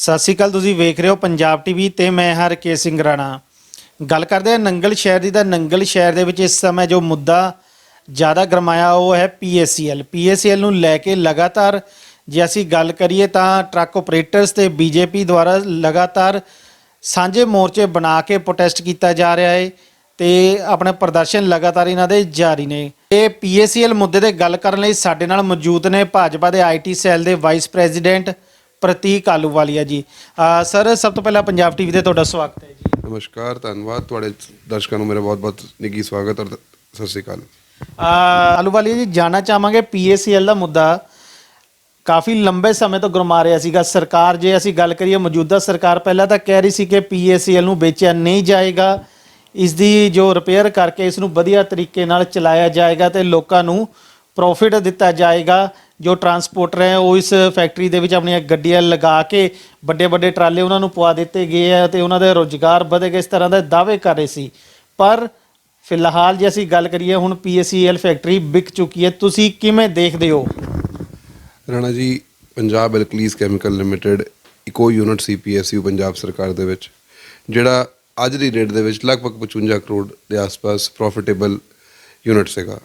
ਸਤਿ ਸ਼੍ਰੀ ਅਕਾਲ। ਤੁਸੀਂ ਵੇਖ ਰਹੇ ਹੋ ਪੰਜਾਬ ਟੀਵੀ ਤੇ ਮੈਂ ਹਰਕੇਸ਼ ਸਿੰਘ ਰਾਣਾ। ਗੱਲ ਕਰਦੇ ਹਾਂ ਨੰਗਲ ਸ਼ਹਿਰ ਦੀ। ਤਾਂ ਨੰਗਲ ਸ਼ਹਿਰ ਦੇ ਵਿੱਚ ਇਸ ਸਮੇਂ ਜੋ ਮੁੱਦਾ ਜ਼ਿਆਦਾ ਗਰਮਾਇਆ ਉਹ ਹੈ ਪੀਏਸੀਐਲ ਨੂੰ ਲੈ ਕੇ ਲਗਾਤਾਰ ਜੇ ਅਸੀਂ ਗੱਲ ਕਰੀਏ ਤਾਂ ਟਰੱਕ ਆਪਰੇਟਰਸ ਤੇ ਬੀਜੇਪੀ ਦੁਆਰਾ ਲਗਾਤਾਰ ਸਾਂਝੇ ਮੋਰਚੇ ਬਣਾ ਕੇ ਪ੍ਰੋਟੈਸਟ ਕੀਤਾ ਜਾ ਰਿਹਾ ਹੈ ਤੇ ਆਪਣੇ ਪ੍ਰਦਰਸ਼ਨ ਲਗਾਤਾਰ ਇਹਨਾਂ ਦੇ ਜਾਰੀ ਨੇ। ਇਹ ਪੀਏਸੀਐਲ ਮੁੱਦੇ ਤੇ ਗੱਲ ਕਰਨ ਲਈ ਸਾਡੇ ਨਾਲ ਮੌਜੂਦ ਨੇ ਭਾਜਪਾ ਦੇ ਆਈਟੀ ਸੈੱਲ ਦੇ ਵਾਈਸ ਪ੍ਰੈਜ਼ੀਡੈਂਟ ਪ੍ਰਤੀਕ ਆਲੂਵਾਲੀਆ ਜੀ। ਸਰ, ਸਭ ਤੋਂ ਪਹਿਲਾਂ ਪੰਜਾਬ ਟੀਵੀ ਤੇ ਤੁਹਾਡਾ ਸਵਾਗਤ ਹੈ ਜੀ। ਨਮਸਕਾਰ, ਧੰਨਵਾਦ। ਤੁਹਾਡੇ ਦਰਸ਼ਕਾਂ ਨੂੰ ਮੇਰਾ ਬਹੁਤ-ਬਹੁਤ ਨਿੱਘੀ ਸਵਾਗਤ ਔਰ ਸਤਿ ਸ਼੍ਰੀ ਅਕਾਲ। ਆਲੂਵਾਲੀਆ ਜੀ, ਜਾਣਨਾ ਚਾਹਾਂਗੇ ਪੀਏਸੀਐਲ ਦਾ ਮੁੱਦਾ ਕਾਫੀ ਲੰਬੇ ਸਮੇਂ ਤੋਂ ਗਰਮਾ ਰਿਹਾ ਸੀਗਾ। ਸਰਕਾਰ, ਜੇ ਅਸੀਂ ਗੱਲ ਕਰੀਏ ਮੌਜੂਦਾ ਸਰਕਾਰ, ਪਹਿਲਾਂ ਤਾਂ ਕਹਿ ਰਹੀ ਸੀ ਕਿ ਪੀਏਸੀਐਲ ਨੂੰ ਵੇਚਿਆ ਨਹੀਂ ਜਾਏਗਾ, ਇਸ ਦੀ ਜੋ ਰਿਪੇਅਰ ਕਰਕੇ ਇਸ ਨੂੰ ਵਧੀਆ ਤਰੀਕੇ ਨਾਲ ਚਲਾਇਆ ਜਾਏਗਾ ਤੇ ਲੋਕਾਂ ਨੂੰ ਪ੍ਰੋਫਿਟ ਦਿੱਤਾ ਜਾਏਗਾ। ਜੋ ਟਰਾਂਸਪੋਰਟਰ ਹੈ ਉਹ ਇਸ ਫੈਕਟਰੀ ਦੇ ਵਿੱਚ ਆਪਣੀਆਂ ਗੱਡੀਆਂ ਲਗਾ ਕੇ ਵੱਡੇ ਵੱਡੇ ਟਰਾਲੇ ਉਹਨਾਂ ਨੂੰ ਪਵਾ ਦਿੱਤੇ ਗਏ ਹੈ ਤੇ ਉਹਨਾਂ ਦੇ ਰੁਜ਼ਗਾਰ ਵਧੇਗਾ, ਇਸ ਤਰ੍ਹਾਂ ਦੇ ਦਾਅਵੇ ਕਰ ਰਹੇ ਸੀ। ਪਰ ਫਿਲਹਾਲ ਜੇ ਅਸੀਂ ਗੱਲ ਕਰੀਏ ਹੁਣ ਪੀਏਸੀਐਲ ਫੈਕਟਰੀ ਵਿਕ ਚੁੱਕੀ ਹੈ, ਤੁਸੀਂ ਕਿਵੇਂ ਦੇਖਦੇ ਹੋ? ਰਾਣਾ ਜੀ, ਪੰਜਾਬ ਐਲਕਲੀਜ਼ ਕੈਮੀਕਲ ਲਿਮਿਟਡ ਇੱਕੋ ਯੂਨਿਟ ਸੀ ਪੀਐਸਯੂ ਪੰਜਾਬ ਸਰਕਾਰ ਦੇ ਵਿੱਚ, ਜਿਹੜਾ ਅੱਜ ਦੀ ਡੇਟ ਦੇ ਵਿੱਚ ਲਗਭਗ 55 ਕਰੋੜ ਦੇ ਆਸ-ਪਾਸ ਪ੍ਰੋਫਿਟੇਬਲ ਯੂਨਿਟ ਸੀਗਾ।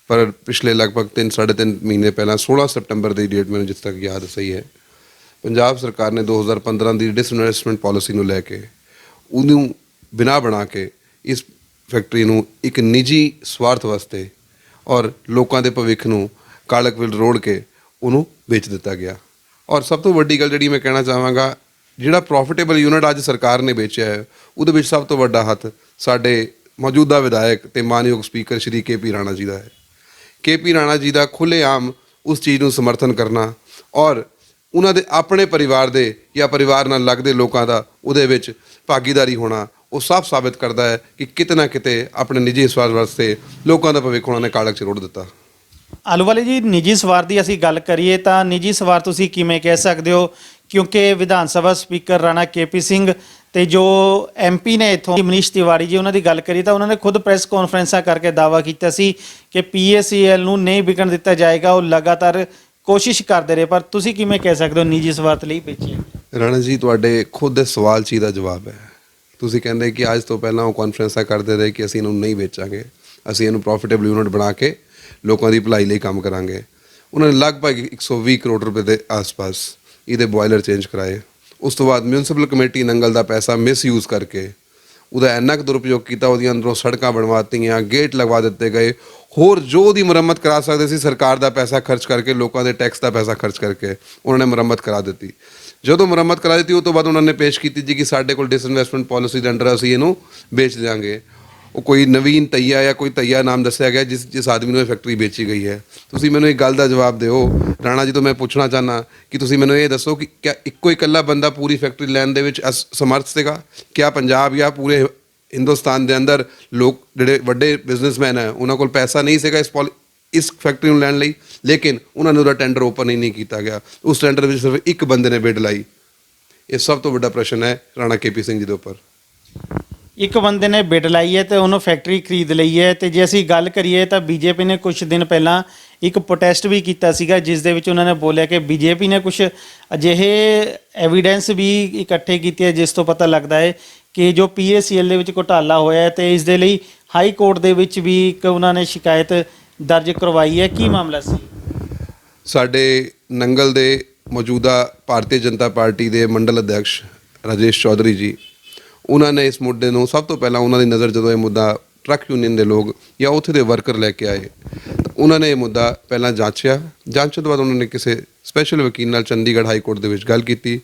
ਪਰ ਪਿਛਲੇ ਲਗਭਗ 3-3.5 ਮਹੀਨੇ ਪਹਿਲਾਂ 16 ਸਤੰਬਰ ਦੀ ਡੇਟ ਮੈਨੂੰ ਜਿੱਥੇ ਤੱਕ ਯਾਦ ਸਹੀ ਹੈ, ਪੰਜਾਬ ਸਰਕਾਰ ਨੇ 2015 ਦੀ ਡਿਸਇਨਵੈਸਟਮੈਂਟ ਪਾਲਿਸੀ ਨੂੰ ਲੈ ਕੇ ਉਹਨੂੰ ਬਿਨਾਂ ਬਣਾ ਕੇ ਇਸ ਫੈਕਟਰੀ ਨੂੰ ਇੱਕ ਨਿੱਜੀ ਸਵਾਰਥ ਵਾਸਤੇ ਔਰ ਲੋਕਾਂ ਦੇ ਭਵਿੱਖ ਨੂੰ ਕਾਲਕ ਵਿਲ ਰੋੜ ਕੇ ਉਹਨੂੰ ਵੇਚ ਦਿੱਤਾ ਗਿਆ। ਔਰ ਸਭ ਤੋਂ ਵੱਡੀ ਗੱਲ ਜਿਹੜੀ ਮੈਂ ਕਹਿਣਾ ਚਾਹਾਂਗਾ, ਜਿਹੜਾ ਪ੍ਰੋਫਿਟੇਬਲ ਯੂਨਿਟ ਅੱਜ ਸਰਕਾਰ ਨੇ ਵੇਚਿਆ ਹੈ ਉਹਦੇ ਵਿੱਚ ਸਭ ਤੋਂ ਵੱਡਾ ਹੱਥ ਸਾਡੇ ਮੌਜੂਦਾ ਵਿਧਾਇਕ ਤੇ ਮਾਨਯੋਗ ਸਪੀਕਰ ਸ਼੍ਰੀ ਕੇ.ਪੀ. ਰਾਣਾ ਜੀ ਦਾ ਹੈ। ਕੇ.ਪੀ. ਰਾਣਾ ਜੀ ਦਾ ਖੁੱਲ੍ਹੇਆਮ ਉਸ ਚੀਜ਼ ਨੂੰ ਸਮਰਥਨ ਕਰਨਾ ਔਰ ਉਹਨਾਂ ਦੇ ਆਪਣੇ ਪਰਿਵਾਰ ਦੇ ਜਾਂ ਪਰਿਵਾਰ ਨਾਲ ਲੱਗਦੇ ਲੋਕਾਂ ਦਾ ਉਹਦੇ ਵਿੱਚ ਭਾਗੀਦਾਰੀ ਹੋਣਾ, ਉਹ ਸਾਫ਼ ਸਾਬਿਤ ਕਰਦਾ ਹੈ ਕਿ ਕਿਤੇ ਨਾ ਕਿਤੇ ਆਪਣੇ ਨਿੱਜੀ ਸਵਾਰਥ ਵਾਸਤੇ ਲੋਕਾਂ ਦਾ ਭਵਿੱਖ ਉਹਨਾਂ ਨੇ ਕਾਲਕ 'ਚ ਰੋੜ ਦਿੱਤਾ। ਆਲੂਵਾਲੀਆ ਜੀ, ਨਿੱਜੀ ਸਵਾਰਥ ਦੀ ਅਸੀਂ ਗੱਲ ਕਰੀਏ ਤਾਂ ਨਿੱਜੀ ਸਵਾਰਥ ਤੁਸੀਂ ਕਿਵੇਂ ਕਹਿ ਸਕਦੇ ਹੋ? ਕਿਉਂਕਿ ਵਿਧਾਨ ਸਭਾ ਸਪੀਕਰ ਰਾਣਾ ਕੇ.ਪੀ. ਸਿੰਘ ਤੇ ਜੋ ਐਮਪੀ ਨੇ ਇੱਥੋਂ ਮਨੀਸ਼ ਤਿਵਾੜੀ ਜੀ, ਉਹਨਾਂ ਦੀ ਗੱਲ ਕਰੀ ਤਾਂ ਉਹਨਾਂ ਨੇ ਖੁਦ ਪ੍ਰੈਸ ਕਾਨਫਰੰਸਾਂ ਕਰਕੇ ਦਾਅਵਾ ਕੀਤਾ ਸੀ ਕਿ ਪੀਏਸੀਐਲ ਨੂੰ ਨਹੀਂ ਵਿਕਣ ਦਿੱਤਾ ਜਾਏਗਾ। ਉਹ ਲਗਾਤਾਰ ਕੋਸ਼ਿਸ਼ ਕਰਦੇ ਰਹੇ, ਪਰ ਤੁਸੀਂ ਕਿਵੇਂ ਕਹਿ ਸਕਦੇ ਹੋ ਨਿੱਜੀ ਸਵਾਰਥ ਲਈ ਵੇਚਿਆ? ਰਾਣਾ ਜੀ, ਤੁਹਾਡੇ ਖੁਦ ਦੇ ਸਵਾਲ 'ਚ ਹੀ ਦਾ ਜਵਾਬ ਹੈ। ਤੁਸੀਂ ਕਹਿੰਦੇ ਕਿ ਅੱਜ ਤੋਂ ਪਹਿਲਾਂ ਉਹ ਕਾਨਫਰੰਸਾਂ ਕਰਦੇ ਰਹੇ ਕਿ ਅਸੀਂ ਇਹਨੂੰ ਨਹੀਂ ਵੇਚਾਂਗੇ, ਅਸੀਂ ਇਹਨੂੰ ਪ੍ਰੋਫਿਟੇਬਲ ਯੂਨਿਟ ਬਣਾ ਕੇ ਲੋਕਾਂ ਦੀ ਭਲਾਈ ਲਈ ਕੰਮ ਕਰਾਂਗੇ। ਉਹਨਾਂ ਨੇ ਲਗਭਗ 120 ਕਰੋੜ ਰੁਪਏ ਦੇ ਆਸ-ਪਾਸ ਇਹਦੇ ਬੋਇਲਰ ਚੇਂਜ ਕਰਾਏ। ਉਸ ਤੋਂ ਬਾਅਦ ਮਿਊਨਿਸਪਲ ਕਮੇਟੀ ਨੰਗਲ ਦਾ ਪੈਸਾ ਮਿਸਯੂਜ਼ ਕਰਕੇ ਉਹਦਾ ਇੰਨਾ ਕੁ ਦੁਰਉਪਯੋਗ ਕੀਤਾ, ਉਹਦੀਆਂ ਅੰਦਰੋਂ ਸੜਕਾਂ ਬਣਵਾਤੀਆਂ, ਗੇਟ ਲਗਵਾ ਦਿੱਤੇ ਗਏ। ਹੋਰ ਜੋ ਉਹਦੀ ਮੁਰੰਮਤ ਕਰਾ ਸਕਦੇ ਸੀ, ਸਰਕਾਰ ਦਾ ਪੈਸਾ ਖਰਚ ਕਰਕੇ, ਲੋਕਾਂ ਦੇ ਟੈਕਸ ਦਾ ਪੈਸਾ ਖਰਚ ਕਰਕੇ ਉਹਨਾਂ ਨੇ ਮੁਰੰਮਤ ਕਰਾ ਦਿੱਤੀ। ਜਦੋਂ ਮੁਰੰਮਤ ਕਰਾ ਦਿੱਤੀ, ਉਹ ਤੋਂ ਬਾਅਦ ਉਹਨਾਂ ਨੇ ਪੇਸ਼ ਕੀਤੀ ਜੀ ਕਿ ਸਾਡੇ ਕੋਲ ਡਿਸਇਨਵੈਸਟਮੈਂਟ ਪਾਲਿਸੀ ਦੇ ਅੰਡਰ ਅਸੀਂ ਇਹਨੂੰ ਵੇਚ ਦਿਆਂਗੇ। ਉਹ ਕੋਈ ਨਵੀਨ ਤਈਆ ਜਾਂ ਕੋਈ ਤਈਆ ਨਾਮ ਦੱਸਿਆ ਗਿਆ ਜਿਸ ਆਦਮੀ ਨੂੰ ਇਹ ਫੈਕਟਰੀ ਵੇਚੀ ਗਈ ਹੈ। ਤੁਸੀਂ ਮੈਨੂੰ ਇੱਕ ਗੱਲ ਦਾ ਜਵਾਬ ਦਿਓ ਰਾਣਾ ਜੀ ਤੋਂ ਮੈਂ ਪੁੱਛਣਾ ਚਾਹੁੰਦਾ ਕਿ ਤੁਸੀਂ ਮੈਨੂੰ ਇਹ ਦੱਸੋ ਕਿ ਕਿਆ ਇੱਕੋ ਇਕੱਲਾ ਬੰਦਾ ਪੂਰੀ ਫੈਕਟਰੀ ਲੈਣ ਦੇ ਵਿੱਚ ਸਮਰਥ ਸੀਗਾ? ਕਿਆ ਪੰਜਾਬ ਜਾਂ ਪੂਰੇ ਹਿੰਦੁਸਤਾਨ ਦੇ ਅੰਦਰ ਲੋਕ ਜਿਹੜੇ ਵੱਡੇ ਬਿਜ਼ਨਸਮੈਨ ਹੈ ਉਹਨਾਂ ਕੋਲ ਪੈਸਾ ਨਹੀਂ ਸੀਗਾ ਇਸ ਫੈਕਟਰੀ ਨੂੰ ਲੈਣ ਲਈ? ਲੇਕਿਨ ਉਹਨਾਂ ਨੇ ਉਹਦਾ ਟੈਂਡਰ ਓਪਨ ਹੀ ਨਹੀਂ ਕੀਤਾ ਗਿਆ। ਉਸ ਟੈਂਡਰ ਵਿੱਚ ਸਿਰਫ ਇੱਕ ਬੰਦੇ ਨੇ ਬਿਡ ਲਾਈ। ਇਹ ਸਭ ਤੋਂ ਵੱਡਾ ਪ੍ਰਸ਼ਨ ਹੈ ਰਾਣਾ ਕੇ.ਪੀ. ਸਿੰਘ ਜੀ ਦੇ ਉੱਪਰ। ਇੱਕ ਬੰਦੇ ਨੇ ਬਿਡ ਲਾਈ ਹੈ ਤੇ ਉਹਨੂੰ ਫੈਕਟਰੀ ਖਰੀਦ ਲਈ ਹੈ। ਤੇ ਜੇ ਅਸੀਂ ਗੱਲ ਕਰੀਏ ਤਾਂ ਬੀਜੇਪੀ ਨੇ ਕੁਝ ਦਿਨ ਪਹਿਲਾਂ ਇੱਕ ਪ੍ਰੋਟੈਸਟ ਵੀ ਕੀਤਾ ਸੀਗਾ, ਜਿਸ ਦੇ ਵਿੱਚ ਉਹਨਾਂ ਨੇ ਬੋਲਿਆ ਕਿ ਬੀਜੇਪੀ ਨੇ ਕੁਝ ਅਜਿਹੇ ਐਵੀਡੈਂਸ ਵੀ ਇਕੱਠੇ ਕੀਤੇ ਜਿਸ ਤੋਂ ਪਤਾ ਲੱਗਦਾ ਹੈ ਕਿ ਜੋ ਪੀਏਸੀਐਲ ਦੇ ਵਿੱਚ ਘੁਟਾਲਾ ਹੋਇਆ ਹੈ ਤੇ ਇਸ ਦੇ ਲਈ ਹਾਈ ਕੋਰਟ ਦੇ ਵਿੱਚ ਵੀ ਇੱਕ ਉਹਨਾਂ ਨੇ ਸ਼ਿਕਾਇਤ ਦਰਜ ਕਰਵਾਈ ਹੈ। ਕੀ ਮਾਮਲਾ ਸੀ? ਸਾਡੇ ਨੰਗਲ ਦੇ ਮੌਜੂਦਾ ਭਾਰਤੀ ਜਨਤਾ ਪਾਰਟੀ ਦੇ ਮੰਡਲ ਅਧਿਕਸ਼ ਰਾਜੇਸ਼ ਚੌਧਰੀ ਜੀ, ਉਹਨਾਂ ਨੇ ਇਸ ਮੁੱਦੇ ਨੂੰ ਸਭ ਤੋਂ ਪਹਿਲਾਂ ਉਹਨਾਂ ਦੀ ਨਜ਼ਰ ਜਦੋਂ ਇਹ ਮੁੱਦਾ ਟਰੱਕ ਯੂਨੀਅਨ ਦੇ ਲੋਕ ਜਾਂ ਉੱਥੇ ਦੇ ਵਰਕਰ ਲੈ ਕੇ ਆਏ, ਉਹਨਾਂ ਨੇ ਇਹ ਮੁੱਦਾ ਪਹਿਲਾਂ ਜਾਂਚਿਆ। ਜਾਂਚਣ ਤੋਂ ਬਾਅਦ ਉਹਨਾਂ ਨੇ ਕਿਸੇ ਸਪੈਸ਼ਲ ਵਕੀਲ ਨਾਲ ਚੰਡੀਗੜ੍ਹ ਹਾਈ ਕੋਰਟ ਦੇ ਵਿੱਚ ਗੱਲ ਕੀਤੀ।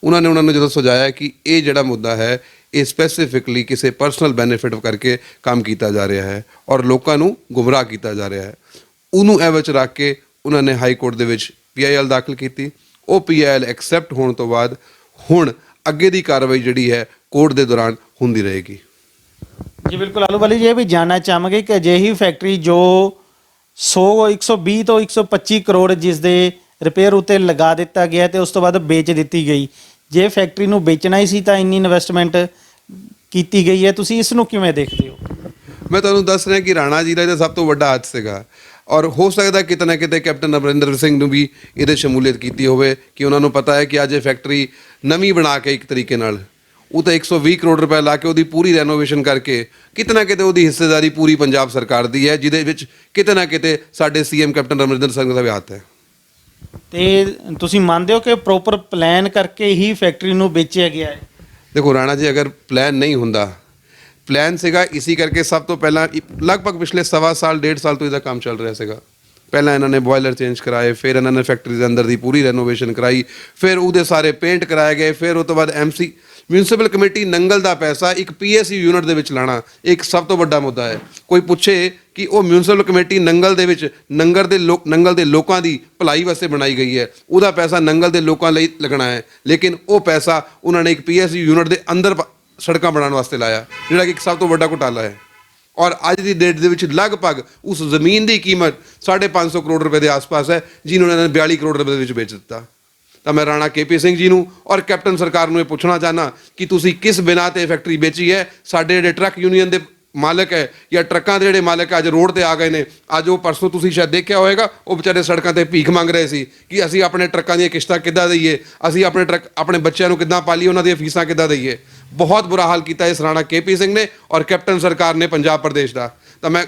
ਉਹਨਾਂ ਨੂੰ ਜਦੋਂ ਸੁਝਾਇਆ ਕਿ ਇਹ ਜਿਹੜਾ ਮੁੱਦਾ ਹੈ ਇਹ ਸਪੈਸੀਫਿਕਲੀ ਕਿਸੇ ਪਰਸਨਲ ਬੈਨੀਫਿਟ ਕਰਕੇ ਕੰਮ ਕੀਤਾ ਜਾ ਰਿਹਾ ਹੈ ਔਰ ਲੋਕਾਂ ਨੂੰ ਗੁੰਮਰਾਹ ਕੀਤਾ ਜਾ ਰਿਹਾ ਹੈ, ਉਹਨੂੰ ਇਹ ਵਿੱਚ ਰੱਖ ਕੇ ਉਹਨਾਂ ਨੇ ਹਾਈ ਕੋਰਟ ਦੇ ਵਿੱਚ PIL ਦਾਖਲ ਕੀਤੀ। ਉਹ PIL ਐਕਸੈਪਟ ਹੋਣ ਤੋਂ ਬਾਅਦ ਹੁਣ ਅੱਗੇ ਦੀ ਕਾਰਵਾਈ ਜਿਹੜੀ ਹੈ ਕੋਰਟ ਦੇ ਦੌਰਾਨ ਹੁੰਦੀ ਰਹੇਗੀ। ਜੀ ਬਿਲਕੁਲ ਆਲੂਵਾਲੀ ਜੀ, ਇਹ ਵੀ ਜਾਣਨਾ ਚਾਹਾਂਗੇ ਕਿ ਅਜਿਹੀ ਫੈਕਟਰੀ ਜੋ 120 ਤੋਂ 125 ਕਰੋੜ ਜਿਸ ਦੇ ਰਿਪੇਅਰ ਉੱਤੇ ਲਗਾ ਦਿੱਤਾ ਗਿਆ ਤੇ ਉਸ ਤੋਂ ਬਾਅਦ ਵੇਚ ਦਿੱਤੀ ਗਈ, ਜੇ ਫੈਕਟਰੀ ਨੂੰ ਵੇਚਣਾ ਹੀ ਸੀ ਤਾਂ ਇੰਨੀ ਇਨਵੈਸਟਮੈਂਟ ਕੀਤੀ ਗਈ ਹੈ, ਤੁਸੀਂ ਇਸ ਨੂੰ ਕਿਵੇਂ ਦੇਖਦੇ ਹੋ? ਮੈਂ ਤੁਹਾਨੂੰ ਦੱਸ ਰਿਹਾ ਕਿ ਰਾਣਾ ਜੀ ਦਾ ਇਹਦਾ ਸਭ ਤੋਂ ਵੱਡਾ ਹੱਥ ਸੀਗਾ। ਔਰ ਹੋ ਸਕਦਾ ਕਿਤੇ ਨਾ ਕਿਤੇ ਕੈਪਟਨ ਅਮਰਿੰਦਰ ਸਿੰਘ ਨੂੰ ਵੀ ਇਹਦੇ ਸ਼ਮੂਲੀਅਤ ਕੀਤੀ ਹੋਵੇ ਕਿ ਉਹਨਾਂ ਨੂੰ ਪਤਾ ਹੈ ਕਿ ਅੱਜ ਇਹ ਫੈਕਟਰੀ ਨਵੀਂ ਬਣਾ ਕੇ ਇੱਕ ਤਰੀਕੇ ਨਾਲ ਉਹ ਤਾਂ 120 ਕਰੋੜ ਰੁਪਏ ਲਾ ਕੇ ਉਹਦੀ ਪੂਰੀ ਰੈਨੋਵੇਸ਼ਨ ਕਰਕੇ ਕਿਤੇ ਨਾ ਕਿਤੇ ਉਹਦੀ ਹਿੱਸੇਦਾਰੀ ਪੂਰੀ ਪੰਜਾਬ ਸਰਕਾਰ ਦੀ ਹੈ, ਜਿਹਦੇ ਵਿੱਚ ਕਿਤੇ ਨਾ ਕਿਤੇ ਸਾਡੇ ਸੀਐਮ ਕੈਪਟਨ ਅਮਰਿੰਦਰ ਸਿੰਘ ਦਾ ਵੀ ਹੱਥ ਹੈ। ਤੇ ਤੁਸੀਂ ਮੰਨਦੇ ਹੋ ਕਿ ਪ੍ਰੋਪਰ ਪਲਾਨ ਕਰਕੇ ਹੀ ਫੈਕਟਰੀ ਨੂੰ ਵੇਚਿਆ ਗਿਆ ਹੈ? ਦੇਖੋ ਰਾਣਾ ਜੀ, ਅਗਰ ਪਲਾਨ ਨਹੀਂ ਹੁੰਦਾ, ਪਲਾਨ ਸੀਗਾ ਇਸੀ ਕਰਕੇ ਸਭ ਤੋਂ ਪਹਿਲਾਂ ਲਗਭਗ ਪਿਛਲੇ ਸਵਾ ਸਾਲ 1.5 ਸਾਲ ਤੋਂ ਇਹਦਾ ਕੰਮ ਚੱਲ ਰਿਹਾ ਸੀਗਾ। ਪਹਿਲਾਂ ਇਹਨਾਂ ਨੇ ਬੋਇਲਰ ਚੇਂਜ ਕਰਾਏ, ਫਿਰ ਇਹਨਾਂ ਨੇ ਫੈਕਟਰੀ ਦੇ ਅੰਦਰ ਦੀ ਪੂਰੀ ਰੈਨੋਵੇਸ਼ਨ ਕਰਾਈ, ਫਿਰ ਉਹਦੇ ਸਾਰੇ ਪੇਂਟ ਕਰਾਏ ਗਏ, ਫਿਰ ਉਹ ਤੋਂ ਬਾਅਦ MC ਮਿਊਨਿਸਪਲ ਕਮੇਟੀ ਨੰਗਲ ਦਾ ਪੈਸਾ ਇੱਕ PSU ਯੂਨਿਟ ਦੇ ਵਿੱਚ ਲਾਣਾ ਇੱਕ ਸਭ ਤੋਂ ਵੱਡਾ ਮੁੱਦਾ ਹੈ। ਕੋਈ ਪੁੱਛੇ ਕਿ ਉਹ ਮਿਊਨਿਸਪਲ ਕਮੇਟੀ ਨੰਗਲ ਦੇ ਵਿੱਚ ਨੰਗਲ ਦੇ ਲੋਕਾਂ ਦੀ ਭਲਾਈ ਵਾਸਤੇ ਬਣਾਈ ਗਈ ਹੈ, ਉਹਦਾ ਪੈਸਾ ਨੰਗਲ ਦੇ ਲੋਕਾਂ ਲਈ ਲੱਗਣਾ ਹੈ, ਲੇਕਿਨ ਉਹ ਪੈਸਾ ਉਹਨਾਂ ਨੇ ਇੱਕ PSU ਯੂਨਿਟ ਦੇ ਅੰਦਰ ਸੜਕਾਂ ਬਣਾਉਣ ਵਾਸਤੇ ਲਾਇਆ, ਜਿਹੜਾ ਕਿ ਇੱਕ ਸਭ ਤੋਂ ਵੱਡਾ ਘੁਟਾਲਾ ਹੈ। ਔਰ ਅੱਜ ਦੀ ਡੇਟ ਦੇ ਵਿੱਚ ਲਗਭਗ ਉਸ ਜ਼ਮੀਨ ਦੀ ਕੀਮਤ 550 ਕਰੋੜ ਰੁਪਏ ਦੇ ਆਸ-ਪਾਸ ਹੈ, ਜਿਹਨੂੰ ਇਹਨਾਂ ਨੇ 42 ਕਰੋੜ ਰੁਪਏ ਦੇ ਵਿੱਚ ਵੇਚ ਦਿੱਤਾ। ਤਾਂ ਮੈਂ ਰਾਣਾ KP ਸਿੰਘ ਜੀ ਨੂੰ ਔਰ ਕੈਪਟਨ ਸਰਕਾਰ ਨੂੰ ਇਹ ਪੁੱਛਣਾ ਚਾਹੁੰਦਾ ਕਿ ਤੁਸੀਂ ਕਿਸ ਬਿਨਾਂ ਤੇ ਫੈਕਟਰੀ ਵੇਚੀ ਹੈ? ਸਾਡੇ ਜਿਹੜੇ ਟਰੱਕ ਯੂਨੀਅਨ ਦੇ ਮਾਲਕ ਹੈ ਜਾਂ ਟਰੱਕਾਂ ਦੇ ਜਿਹੜੇ ਮਾਲਕ ਅੱਜ ਰੋਡ ਤੇ ਆ ਗਏ ਨੇ, ਅੱਜ ਉਹ ਪਰਸੋਂ ਤੁਸੀਂ ਸ਼ਾਇਦ ਦੇਖਿਆ ਹੋਵੇਗਾ, ਉਹ ਵਿਚਾਰੇ ਸੜਕਾਂ ਤੇ ਭੀਖ ਮੰਗ ਰਹੇ ਸੀ ਕਿ ਅਸੀਂ ਆਪਣੇ ਟਰੱਕਾਂ ਦੀਆਂ ਕਿਸ਼ਤਾਂ ਕਿੱਦਾਂ ਦਈਏ, ਅਸੀਂ ਆਪਣੇ ਟਰੱਕ ਆਪਣੇ ਬੱਚਿਆਂ ਨੂੰ ਕਿੱਦਾਂ ਪਾਲੀਏ, ਉਹਨਾਂ ਦੀਆਂ ਫੀਸਾਂ ਕਿੱਦਾਂ ਦਈਏ। ਬਹੁਤ ਬੁਰਾ ਹਾਲ ਕੀਤਾ ਇਸ ਰਾਣਾ KP ਸਿੰਘ ਨੇ ਔਰ ਕੈਪਟਨ ਸਰਕਾਰ ਨੇ ਪੰਜਾਬ ਪ੍ਰਦੇਸ਼ ਦਾ। ਤਾਂ ਮੈਂ